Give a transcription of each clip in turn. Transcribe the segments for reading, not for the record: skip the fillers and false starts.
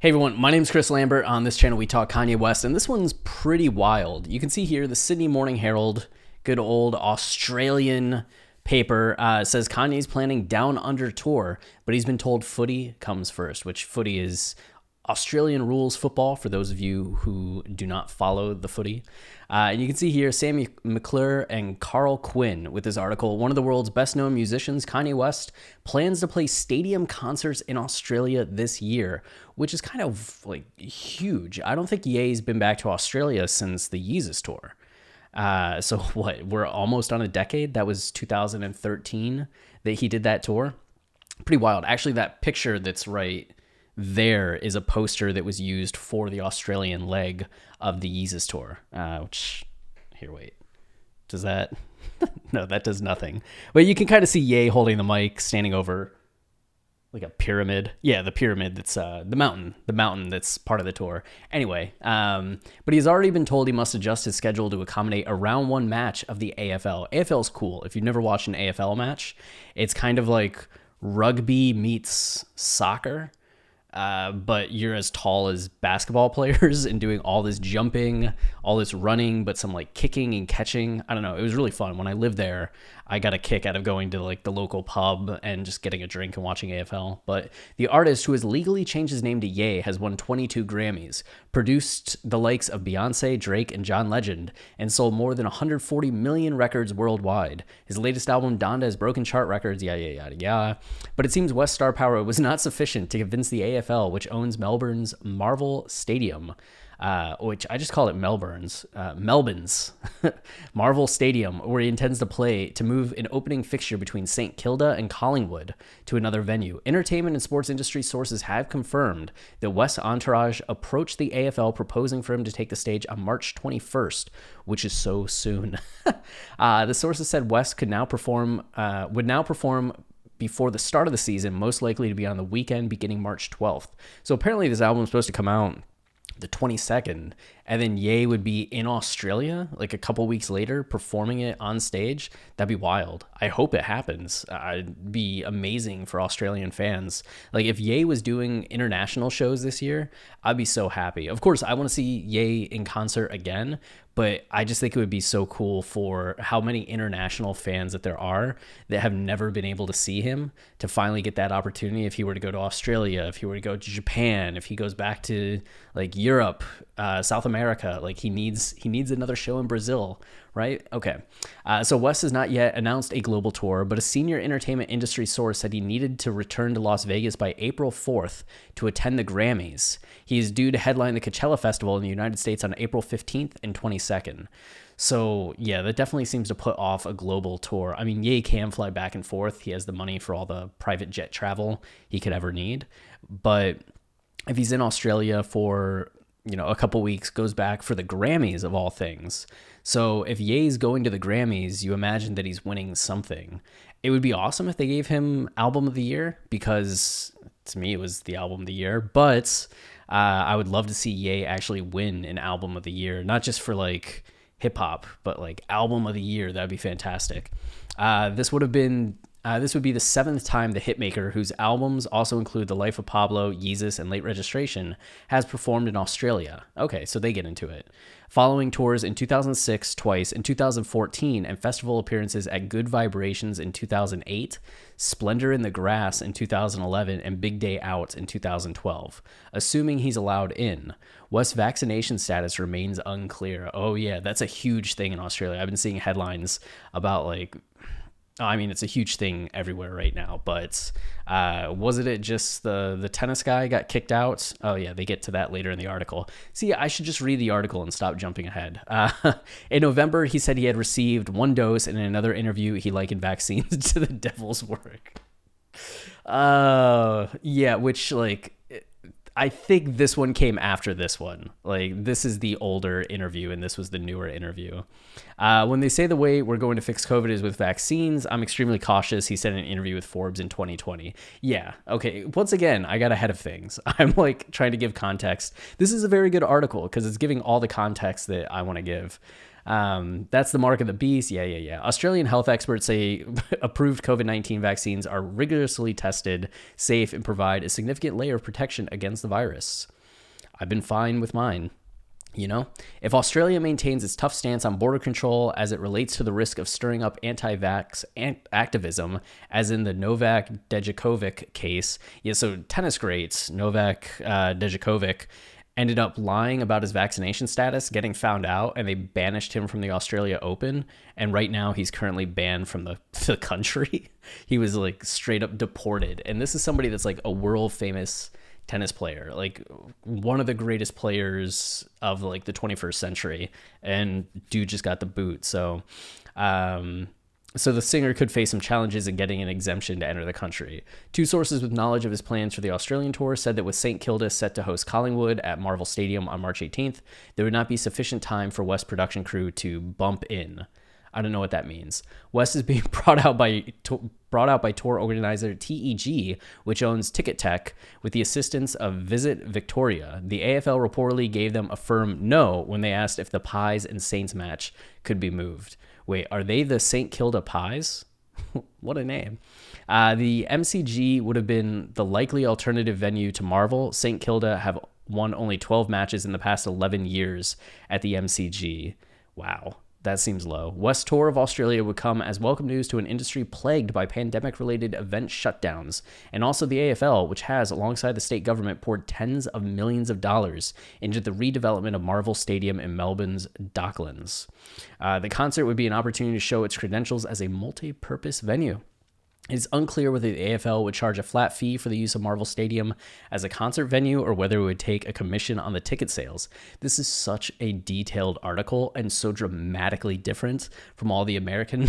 Hey everyone, my name's Chris Lambert. On this channel, we talk Kanye West, and this one's pretty wild. You can see here the Sydney Morning Herald, good old Australian paper, says Kanye's planning Down Under tour, but he's been told footy comes first, which footy is Australian rules football, for those of you who do not follow the footy. And you can see here Sammy McClure and Carl Quinn with this article. One of the world's best-known musicians, Kanye West, plans to play stadium concerts in Australia this year, which is kind of like huge. I don't think Ye's been back to Australia since the Yeezus tour. So what, we're almost on a decade? That was 2013 that he did that tour. Pretty wild. Actually, that picture that's right there is a poster that was used for the Australian leg of the Yeezus tour, which, here, wait, does that? No, that does nothing. But you can kind of see Ye holding the mic, standing over like a pyramid. Yeah, the pyramid that's the mountain that's part of the tour. Anyway, but he's already been told he must adjust his schedule to accommodate a round one match of the AFL. AFL's cool. If you've never watched an AFL match, it's kind of like rugby meets soccer. But you're as tall as basketball players and doing all this jumping, all this running, but some like kicking and catching. I don't know. It was really fun. When I lived there, I got a kick out of going to like the local pub and just getting a drink and watching AFL. But the artist, who has legally changed his name to Ye, has won 22 Grammys, produced the likes of Beyonce, Drake, and John Legend, and sold more than 140 million records worldwide. His latest album, Donda, has broken chart records, yada. But it seems West's star power was not sufficient to convince the AFL, which owns Melbourne's Marvel Stadium, which I just call it Melbourne's Marvel Stadium, where he intends to play, to move an opening fixture between St. Kilda and Collingwood to another venue. Entertainment and sports industry sources have confirmed that West's entourage approached the AFL proposing for him to take the stage on March 21st, which is so soon. The sources said West would now perform before the start of the season, most likely to be on the weekend beginning March 12th. So apparently this album is supposed to come out the 22nd, and then Ye would be in Australia like a couple weeks later performing it on stage. That'd be wild. I hope it happens. It'd be amazing for Australian fans. Like if Ye was doing international shows this year, I'd be so happy. Of course, I want to see Ye in concert again, but I just think it would be so cool for how many international fans that there are that have never been able to see him to finally get that opportunity. If he were to go to Australia, if he were to go to Japan, if he goes back to like Europe, South America, like he needs another show in Brazil, right? Okay. So West has not yet announced a global tour, but a senior entertainment industry source said he needed to return to Las Vegas by April 4th to attend the Grammys. He is due to headline the Coachella Festival in the United States on April 15th and 22nd. So yeah, that definitely seems to put off a global tour. I mean, Ye can fly back and forth. He has the money for all the private jet travel he could ever need. But if he's in Australia for, a couple weeks, goes back for the Grammys of all things. So if Ye's going to the Grammys, you imagine that he's winning something. It would be awesome if they gave him Album of the Year, because to me it was the Album of the Year. But I would love to see Ye actually win an Album of the Year, not just for like hip hop, but like Album of the Year. That'd be fantastic. This would be the seventh time the hitmaker, whose albums also include The Life of Pablo, Yeezus, and Late Registration, has performed in Australia. Okay, so they get into it. Following tours in 2006 twice, in 2014, and festival appearances at Good Vibrations in 2008, Splendor in the Grass in 2011, and Big Day Out in 2012. Assuming he's allowed in, West's vaccination status remains unclear. Oh yeah, that's a huge thing in Australia. I've been seeing headlines about like, I mean, it's a huge thing everywhere right now, but wasn't it just the tennis guy got kicked out? Oh, yeah, they get to that later in the article. See, I should just read the article and stop jumping ahead. In November, he said he had received one dose, and in another interview, he likened vaccines to the devil's work. Yeah, which, like, I think this one came after this one. Like, this is the older interview, and this was the newer interview. When they say the way we're going to fix COVID is with vaccines, I'm extremely cautious, he said in an interview with Forbes in 2020. Yeah, okay. Once again, I got ahead of things. I'm like trying to give context. This is a very good article because it's giving all the context that I want to give. That's the mark of the beast. Yeah. Australian health experts say approved COVID-19 vaccines are rigorously tested, safe, and provide a significant layer of protection against the virus. I've been fine with mine. If Australia maintains its tough stance on border control as it relates to the risk of stirring up anti-vax activism, as in the Novak Djokovic case, so tennis greats Novak Djokovic ended up lying about his vaccination status, getting found out, and they banished him from the Australia Open. And right now he's currently banned from the country. He was like straight up deported. And this is somebody that's like a world famous tennis player, like one of the greatest players of like the 21st century, and dude just got the boot. So the singer could face some challenges in getting an exemption to enter the country. Two sources with knowledge of his plans for the Australian tour said that with St Kilda set to host Collingwood at Marvel Stadium on March 18th, there would not be sufficient time for West production crew to bump in. I don't know what that means. West is being brought out by tour organizer TEG, which owns Ticket Tech, with the assistance of Visit Victoria. The AFL reportedly gave them a firm no when they asked if the Pies and Saints match could be moved. Wait, are they the St Kilda Pies? What a name. The MCG would have been the likely alternative venue to Marvel. St Kilda have won only 12 matches in the past 11 years at the MCG. Wow. That seems low. West tour of Australia would come as welcome news to an industry plagued by pandemic-related event shutdowns, and also the AFL, which has, alongside the state government, poured tens of millions of dollars into the redevelopment of Marvel Stadium in Melbourne's Docklands. The concert would be an opportunity to show its credentials as a multi-purpose venue. It is unclear whether the AFL would charge a flat fee for the use of Marvel Stadium as a concert venue or whether it would take a commission on the ticket sales. This is such a detailed article and so dramatically different from all the American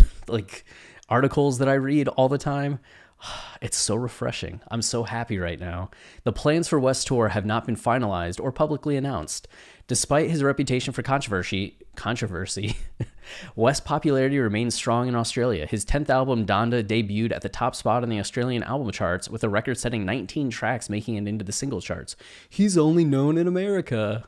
articles that I read all the time. It's so refreshing. I'm so happy right now. The plans for West Tour have not been finalized or publicly announced. Despite his reputation for controversy, West's popularity remains strong in Australia. His 10th album, Donda, debuted at the top spot on the Australian album charts with a record-setting 19 tracks making it into the single charts. He's only known in America.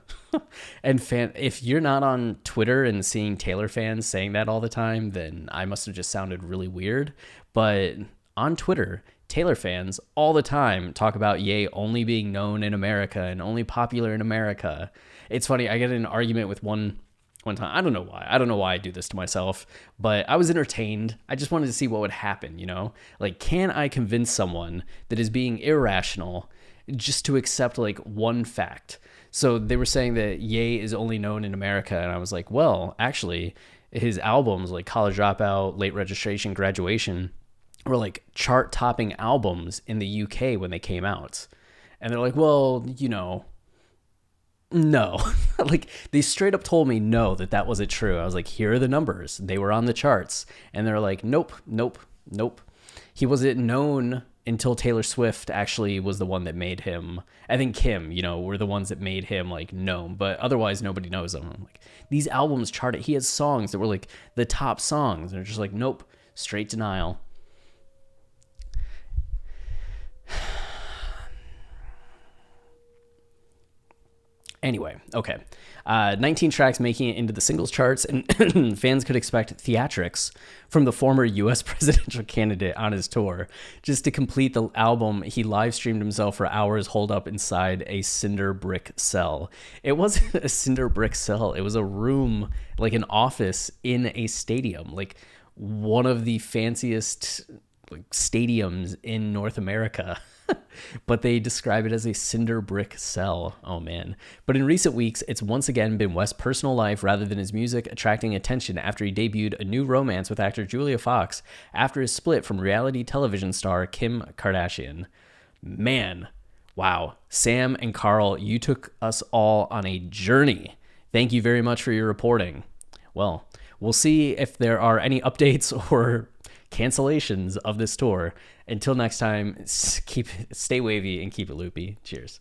And if you're not on Twitter and seeing Taylor fans saying that all the time, then I must have just sounded really weird. But on Twitter, Taylor fans all the time talk about Ye only being known in America and only popular in America. It's funny, I get in an argument with one time. I don't know why. I don't know why I do this to myself, but I was entertained. I just wanted to see what would happen, Like, can I convince someone that is being irrational just to accept one fact? So they were saying that Ye is only known in America, and I was like, well, actually, his albums like College Dropout, Late Registration, Graduation were chart-topping albums in the UK when they came out. And they're like, well, no. They straight up told me no, that wasn't true. I was like, here are the numbers. They were on the charts. And they're like, nope. He wasn't known until Taylor Swift actually was the one that made him. I think Kim, were the ones that made him known, but otherwise nobody knows him. I'm like, these albums charted. He has songs that were the top songs. And they're just like, nope, straight denial. Anyway, okay. 19 tracks making it into the singles charts, and fans could expect theatrics from the former U.S. presidential candidate on his tour. Just to complete the album, he live streamed himself for hours holed up inside a cinder brick cell. It wasn't a cinder brick cell. It was a room, an office in a stadium, one of the fanciest stadiums in North America. But they describe it as a cinder brick cell. Oh, man. But in recent weeks, it's once again been West's personal life rather than his music attracting attention after he debuted a new romance with actor Julia Fox after his split from reality television star Kim Kardashian. Man, wow. Sam and Carl, you took us all on a journey. Thank you very much for your reporting. Well, we'll see if there are any updates or cancellations of this tour. Until next time, stay wavy and keep it loopy. Cheers.